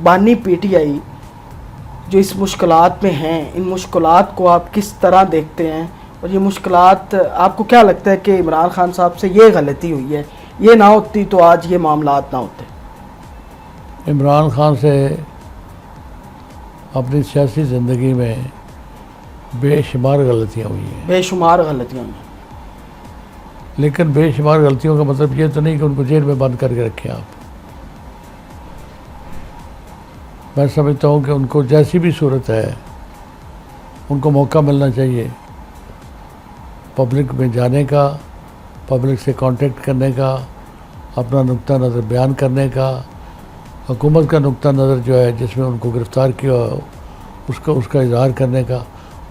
बानी पीटीआई जो इस मुश्किलात में हैं, इन मुश्किलात को आप किस तरह देखते हैं? और ये मुश्किलात आपको क्या लगता है कि इमरान खान साहब से ये गलती हुई है, ये ना होती तो आज ये मामलात ना होते? इमरान खान से अपनी सियासी ज़िंदगी में बेशुमार गलतियाँ हुई हैं, बेशुमार गलतियाँ हुई। लेकिन बेशुमार गलतियों का मतलब ये तो नहीं कि उनको जेल में बंद करके रखें आप। मैं समझता हूँ कि उनको जैसी भी सूरत है उनको मौका मिलना चाहिए पब्लिक में जाने का, पब्लिक से कांटेक्ट करने का, अपना नुक्ता नज़र बयान करने का, हुकूमत का नुक्ता नज़र जो है जिसमें उनको गिरफ़्तार किया उसका इजहार करने का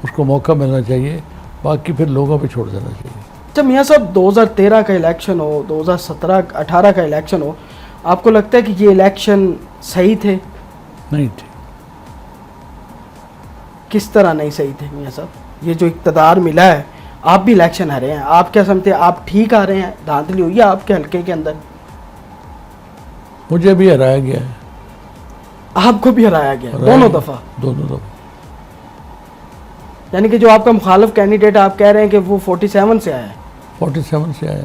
उसको मौका मिलना चाहिए। बाकी फिर लोगों पे छोड़ देना चाहिए। अच्छा मियाँ साहब, 2013 का इलेक्शन हो, 2017-18 का इलेक्शन हो, आपको लगता है कि ये इलेक्शन सही थे? नहीं थे। किस तरह नहीं सही थे मियाँ साहब? ये जो इक़्तिदार मिला है, आप भी इलेक्शन हारे हैं, आप क्या समझते हैं आप ठीक आ रहे हैं? धांधली हुई है आपके हल्के के अंदर? मुझे भी हराया गया है। आपको भी हराया गया? दोनों दफ़ा? दोनों दफ़ा। यानी कि जो आपका मुखालिफ कैंडिडेट आप कह रहे हैं कि वो 47 से आया है? 47 से आया।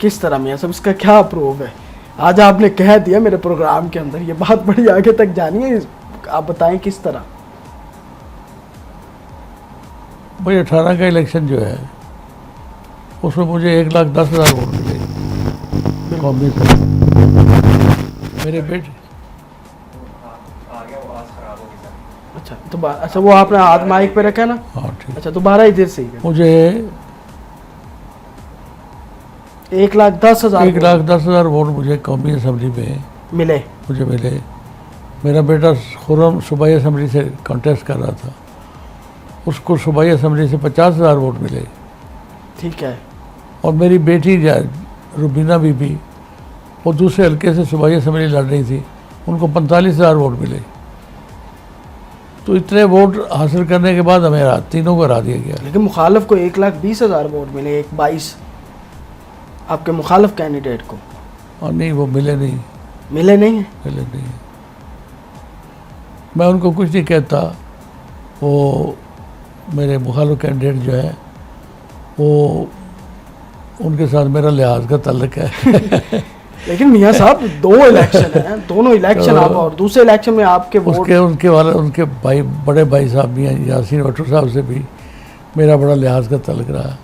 किस तरह मियाँ साहब, इसका क्या प्रूफ है? आज आपने कह दिया मेरे प्रोग्राम के अंदर, ये बात बड़ी आगे तक जानी है, आप बताएं किस तरह? भाई 18 का इलेक्शन जो है उसमें मुझे 1,10,000 वोट मिले कौमी से। मेरे बेटे अच्छा वो आपने हाथ माइक पे रखा है ना? हाँ ठीक। अच्छा दोबारा इधर से ही। मुझे 1,10,000 वोट मुझे कौमी असम्बली में मुझे मिले। मेरा बेटा खुर्रम सूबाई असम्बली से कॉन्टेस्ट कर रहा था, उसको सूबाई असम्बली से 50,000 वोट मिले। ठीक है। और मेरी बेटी रुबीना बीबी वो दूसरे हल्के से सूबाई असम्बली लड़ रही थी, उनको 45,000 वोट मिले। तो इतने वोट हासिल करने के बाद हमें तीनों को हरा दिया गया। लेकिन मुखालिफ को 1,20,000 वोट मिले, 1,22 आपके मुखालिफ कैंडिडेट को। और नहीं, वो मिले नहीं। मिले नहीं है? मिले नहीं। मैं उनको कुछ नहीं कहता, वो मेरे मुखालिफ कैंडिडेट जो है वो उनके साथ मेरा लिहाज का ताल्लुक है। लेकिन मियाँ साहब दो इलेक्शन हैं, दोनों इलेक्शन आप और दूसरे इलेक्शन में आपके उनके भाई, बड़े भाई साहब भी हैं, यासीन भट्टो साहब से भी मेरा बड़ा लिहाज का ताल्लुक रहा,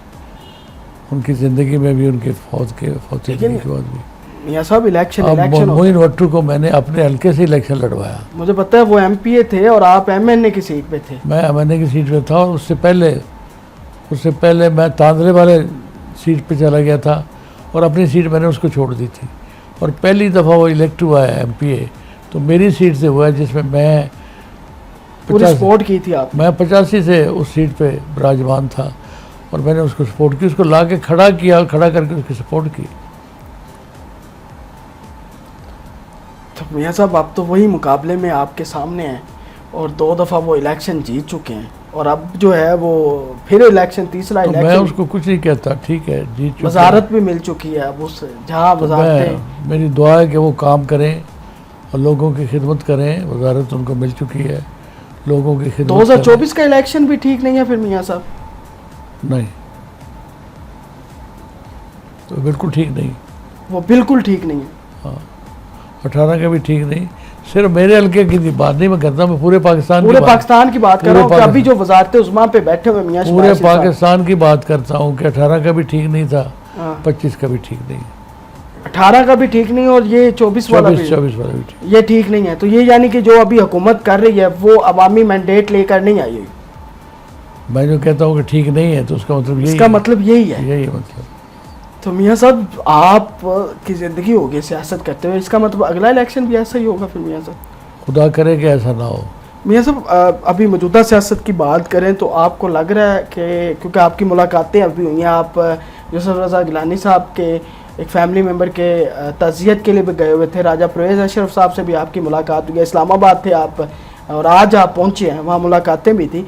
उनकी ज़िंदगी में भी, उनके फौत के बाद भी। मियाँ साहब इलेक्शन मोइन भट्टो को मैंने अपने हल्के से इलेक्शन लड़वाया। मुझे पता है वो MPA थे और आप MNA की सीट पे थे। मैं MNA की सीट पे था और उससे पहले मैं तांदरे वाले सीट पे चला गया था और अपनी सीट मैंने उसको छोड़ दी थी। और पहली दफ़ा वो इलेक्ट हुआ है MPA तो मेरी सीट से हुआ है, जिसमें मैं पूरी सपोर्ट की थी आप। मैं 85 से उस सीट पे विराजमान था और मैंने उसको सपोर्ट की, उसको ला के खड़ा करके उसकी सपोर्ट की। तो मियाँ साहब आप तो वही मुकाबले में आपके सामने हैं और 2 दफ़ा वो इलेक्शन जीत चुके हैं और अब जो है वो फिर इलेक्शन, तीसरा तो इलेक्शन। मैं उसको कुछ नहीं कहता, ठीक है, जीत चुके। वजारत भी मिल चुकी है अब उस जहाँ वजारतें। मेरी दुआ है कि वो काम करें और लोगों की खिदमत करें। वजारत उनको मिल चुकी है, लोगों की खिदमत। 2024 का इलेक्शन भी ठीक नहीं है फिर मियाँ साहब? नहीं, तो बिल्कुल ठीक नहीं। वो बिल्कुल ठीक नहीं है। हाँ, 18 का भी ठीक नहीं। सिर्फ मेरे हल्के की बात नहीं मैं करता, मैं पूरे पाकिस्तान की बात कर रहा हूँ। अभी जो वजारत उस्मा पे बैठे हुए मियाँ, पूरे पाकिस्तान की बात करता हूँ कि 18 का भी ठीक नहीं था, 25 का भी ठीक नहीं, 18 का भी ठीक नहीं और ये 24 वाला भी ठीक, ये ठीक नहीं है। तो ये यानी कि जो अभी हुकूमत कर रही है वो अवामी मैंडेट लेकर नहीं आई हुई। मैं जो कहता हूँ कि ठीक नहीं है तो उसका मतलब यही है। यही मतलब। तो मियाँ साहब आप की ज़िंदगी होगी सियासत करते हुए, इसका मतलब अगला इलेक्शन भी ऐसा ही होगा फिर मियाँ साहब? खुदा करे कि ऐसा ना हो। मियाँ साहब अभी मौजूदा सियासत की बात करें तो आपको लग रहा है कि क्योंकि आपकी मुलाकातें अभी हुई हैं, आप यूसुफ रज़ा गिलानी साहब के एक फैमिली मेम्बर के तज़ियत के लिए भी गए हुए थे, राजा परवेज़ अशरफ साहब से भी आपकी मुलाकात हुई है, इस्लामाबाद थे आप और आज आप पहुँचे हैं, वहाँ मुलाकातें भी थी।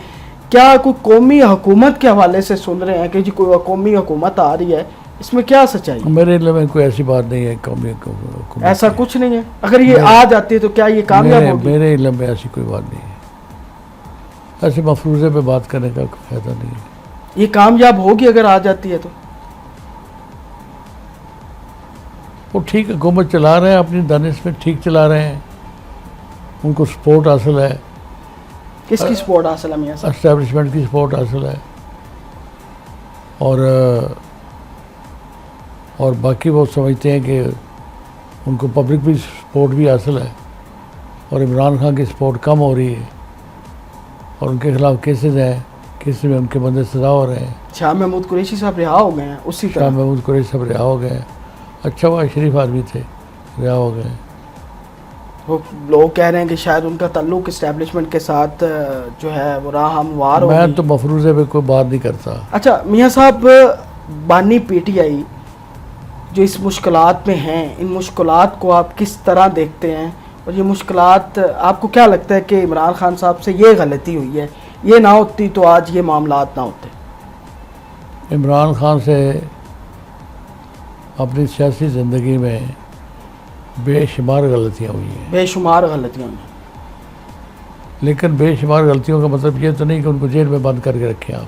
क्या कोई कौमी हुकूमत के हवाले से सुन रहे हैं कि जी कोई कौमी हुकूमत आ रही है इसमें क्या सच्चाई है? मेरे इल्म में कोई ऐसी बात नहीं है कौमी हुकूमत ऐसा की। कुछ नहीं है? अगर ये आ जाती है तो क्या ये कामयाब होगी? मेरे इल्म में ऐसी कोई बात नहीं है। ऐसे मफरूज़े पे बात करने का कोई फ़ायदा नहीं है। ये कामयाब होगी अगर आ जाती है तो? वो ठीक हुकूमत चला रहे हैं, अपनी दानिश में ठीक चला रहे हैं, उनको सपोर्ट हासिल है, किसकी सपोर्ट हासिल है मियां साहब? एस्टेब्लिशमेंट की सपोर्ट हासिल है, और बाकी वो समझते हैं कि उनको पब्लिक भी सपोर्ट भी हासिल है, और इमरान खान की सपोर्ट कम हो रही है, और उनके खिलाफ केसेस हैं, केस में उनके बंदे सजा हो रहे हैं। शाह महमूद कुरैशी साहब रिहा हो गए हैं उसी शाह तरह? महमूद कुरैशी सब रिहा हो गए हैं। अच्छा हुआ, शरीफ आदमी थे, रिहा हो गए। वो लोग कह रहे हैं कि शायद उनका ताल्लुक इस्टेब्लिशमेंट के साथ जो है वो राह हमवार होगी। मैं तो मफरूज़े पे कोई बात नहीं करता। अच्छा मियां साहब, बानी पीटीआई जो इस मुश्किलात में हैं, इन मुश्किलात को आप किस तरह देखते हैं? और ये मुश्किलात आपको क्या लगता है कि इमरान खान साहब से ये गलती हुई है, ये ना होती तो आज ये मामलात ना होते? इमरान खान से अपनी सियासी ज़िंदगी में बेशुमार गलतियाँ हुई हैं, बेशुमार गलतियाँ हुई। लेकिन बेशुमार गलतियों का मतलब ये तो नहीं कि उनको जेल में बंद करके रखें आप।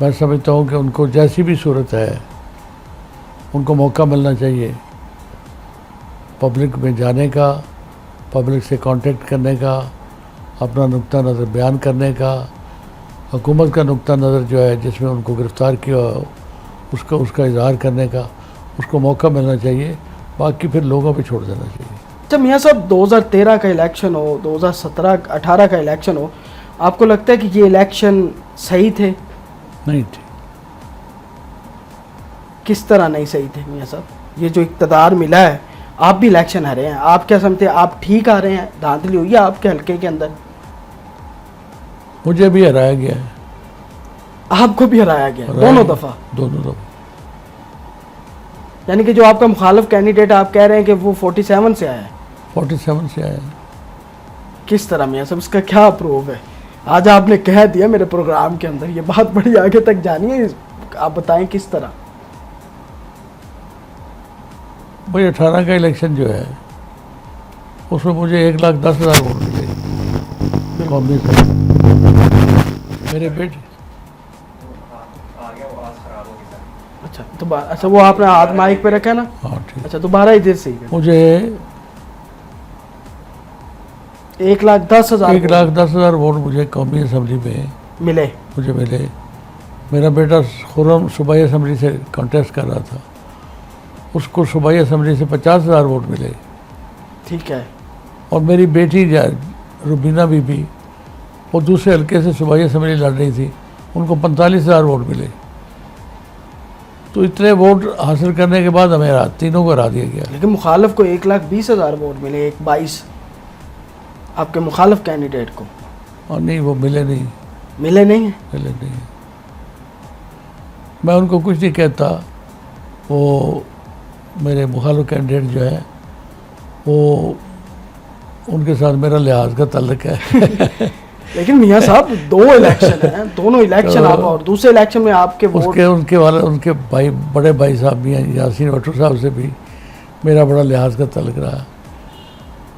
मैं समझता हूँ कि उनको जैसी भी सूरत है, उनको मौका मिलना चाहिए पब्लिक में जाने का, पब्लिक से कांटेक्ट करने का, अपना नुक्ता नज़र बयान करने का, हुकूमत का नुक्ता नज़र जो है जिसमें उनको गिरफ़्तार किया उसका इजहार करने का उसको मौका मिलना चाहिए। बाकी फिर लोगों पे छोड़ देना चाहिए। अच्छा मियां साहब, 2013 का इलेक्शन हो, 2017-18 का इलेक्शन हो, आपको लगता है कि ये इलेक्शन सही थे? नहीं थे। किस तरह नहीं सही थे मियां साहब? ये जो इक़्तिदार मिला है, आप भी इलेक्शन हारे हैं, आप क्या समझते हैं आप ठीक आ रहे हैं? धांधली हुई है आपके हल्के के अंदर? मुझे भी हराया गया है। आपको भी हराया गया दोनों दफ़ा? दोनों दफ़ा। यानी कि जो आपका मुखालिफ कैंडिडेट आप कह रहे हैं कि वो 47 से आया है? 47 से आया है। किस तरह मियां साहब, इसका क्या प्रूफ है? आज आपने कह दिया मेरे प्रोग्राम के अंदर, ये बात बड़ी आगे तक जानी है, आप बताएं किस तरह? भाई 18 का इलेक्शन जो है उसमें मुझे 1,10,000 वोट मिले कांग्रेस से। मेरे बेटे अच्छा तो अच्छा वो आपने हाथ माइक पे रखा है ना? हाँ ठीक। अच्छा दोबारा इधर से ही मुझे 1,10,000 1,10,000 वोट मुझे कौमी असम्बली में मिले। मुझे मिले। मेरा बेटा खुर्रम सूबाई असम्बली से कॉन्टेस्ट कर रहा था, उसको सूबाई असम्बली से 50,000 वोट मिले। ठीक है। और मेरी बेटी रुबीना बीबी वो दूसरे हल्के से सूबाई असम्बली लड़ रही थी, उनको 45,000 वोट मिले। तो इतने वोट हासिल करने के बाद हमें तीनों को हरा दिया गया। लेकिन मुखालिफ को 1,20,000 वोट मिले, 1,22 आपके मुखालिफ कैंडिडेट को। और नहीं, वो मिले नहीं। मिले नहीं है? मिले नहीं। मैं उनको कुछ नहीं कहता, वो मेरे मुखालिफ कैंडिडेट जो है वो उनके साथ मेरा लिहाज का ताल्लुक है। लेकिन मियां साहब दो इलेक्शन हैं, दोनों इलेक्शन आप और दूसरे इलेक्शन में आपके वोट उनके भाई, बड़े भाई साहब भी हैं, यासीन भट्टो साहब से भी मेरा बड़ा लिहाज का ताल्लुक रहा।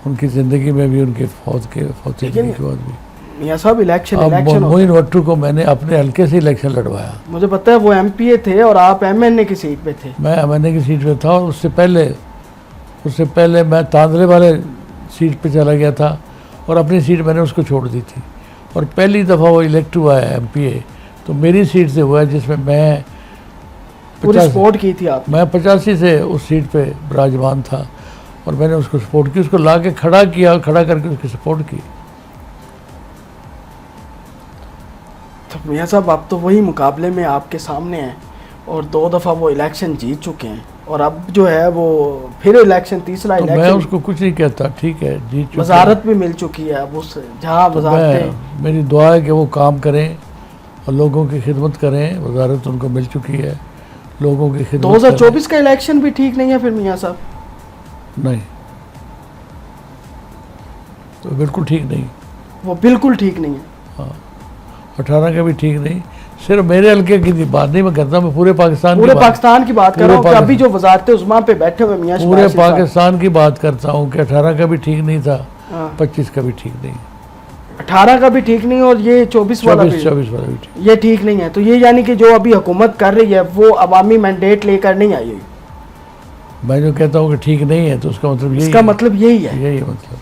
उनकी ज़िंदगी में भी, उनके फौत के बाद भी। मियां साहब इलेक्शन मोइन भट्टो को मैंने अपने हल्के से इलेक्शन लड़वाया। मुझे पता है वो एमपीए थे और आप एमएनए की सीट पे थे। मैं एमएनए की सीट पे था, और उससे पहले मैं तांदले वाले सीट पे चला गया था, और अपनी सीट मैंने उसको छोड़ दी थी। और पहली दफ़ा वो इलेक्ट हुआ है एमपीए तो मेरी सीट से हुआ है, जिसमें मैं पूरी सपोर्ट की थी आप? मैं 85 से उस सीट पे विराजमान था, और मैंने उसको सपोर्ट की, उसको ला के खड़ा किया, खड़ा करके उसकी सपोर्ट की। तो मियां साहब आप तो वही मुकाबले में आपके सामने हैं, और 2 दफ़ा वो इलेक्शन जीत चुके हैं, और अब जो है वो फिर इलेक्शन, तीसरा तो इलेक्शन। मैं उसको कुछ नहीं कहता, ठीक है, जीत चुके। वजारत भी मिल चुकी है अब उस जहाँ वजारतें। मेरी दुआ है कि वो काम करें और लोगों की खिदमत करें। वजारत उनको मिल चुकी है, लोगों की खिदमत। 2024 का इलेक्शन भी ठीक नहीं है फिर मियां साहब? नहीं, तो बिल्कुल ठीक नहीं। वो बिल्कुल ठीक नहीं है। हाँ, 18 का भी ठीक नहीं, सिर्फ मेरे हल्के की बात नहीं मैं करता, मैं पूरे पाकिस्तान पूरे की बात, पाकिस्तान की बात कर पूरे रहा हूँ कि अभी पाकिस्तान- जो वजारत उज़्मा पे बैठे हुए मियां पूरे शहबाज शरीफ साहब, पाकिस्तान की बात करता हूँ कि 18 का भी ठीक नहीं था, हाँ, 25 का भी ठीक नहीं, 18 का भी ठीक नहीं और ये 24 वाला 24 भी 24 वाला भी ठीक। ये ठीक नहीं है। तो ये यानी कि जो अभी हुकूमत कर रही है वो अवामी मैंडेट लेकर नहीं आई हुई, मैं जो कहता हूँ कि ठीक नहीं है तो उसका मतलब यही इसका है, मतलब यही है। यही है मतलब।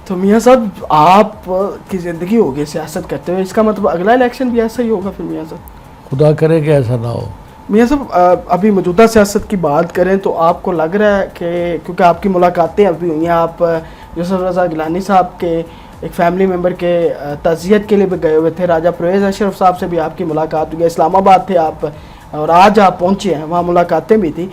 तो मियां साहब आप की ज़िंदगी होगी सियासत करते हुए, इसका मतलब अगला इलेक्शन भी ऐसा ही होगा फिर मियां साहब? खुदा करे कि ऐसा ना हो। मियां साहब अभी मौजूदा सियासत की बात करें तो आपको लग रहा है कि क्योंकि आपकी मुलाकातें अभी हुई हैं, आप यूसुफ रज़ा गिलानी साहब के एक फैमिली मेम्बर के ताज़ियत के लिए भी गए हुए थे, राजा परवेज़ अशरफ साहब से भी आपकी मुलाकात हुई है, इस्लामाबाद थे आप और आज आप पहुँचे हैं, वहाँ मुलाकातें भी थी।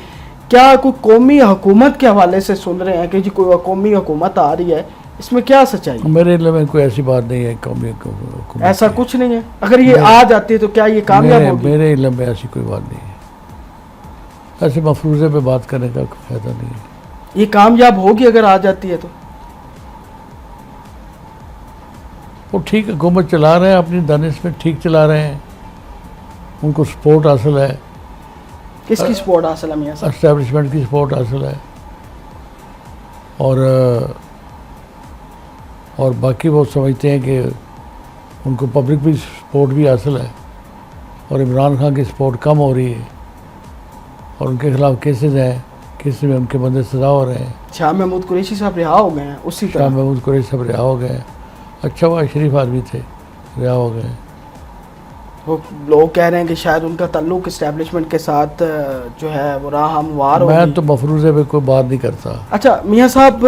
क्या कोई कौमी हुकूमत के हवाले से सुन रहे हैं कि जी कोई कौमी हुकूमत आ रही है, इसमें क्या सच्चाई है? मेरे इल्म में कोई ऐसी बात नहीं है कौमी हुकूमत ऐसा की। कुछ नहीं है? अगर ये आ जाती है तो क्या ये कामयाब होगी? मेरे इल्म में ऐसी कोई बात नहीं है, ऐसे मफरूज़े पे बात करने का कोई फायदा नहीं है। ये कामयाब होगी अगर आ जाती है तो? वो ठीक हुकूमत चला रहे हैं, अपनी दानिश में ठीक चला रहे हैं, उनको सपोर्ट हासिल है, किसकी सपोर्ट हासिल है मियां साहब? एस्टेब्लिशमेंट की सपोर्ट हासिल है, और बाकी वो समझते हैं कि उनको पब्लिक भी सपोर्ट भी हासिल है, और इमरान खान की सपोर्ट कम हो रही है, और उनके खिलाफ केसेस हैं, केसेस में उनके बंदे सजा हो रहे हैं। शाह महमूद कुरैशी साहब रिहा हो गए हैं उसी शाह तरह। महमूद कुरैशी सब रिहा हो गए हैं, अच्छा हुआ शरीफ आदमी थे, रिहा हो गए। वो लोग कह रहे हैं कि शायद उनका ताल्लुक इस्टेब्लिशमेंट के साथ जो है वो राह हमवार मैं होगी। तो मफरूज़े पे कोई बात नहीं करता। अच्छा मियां साहब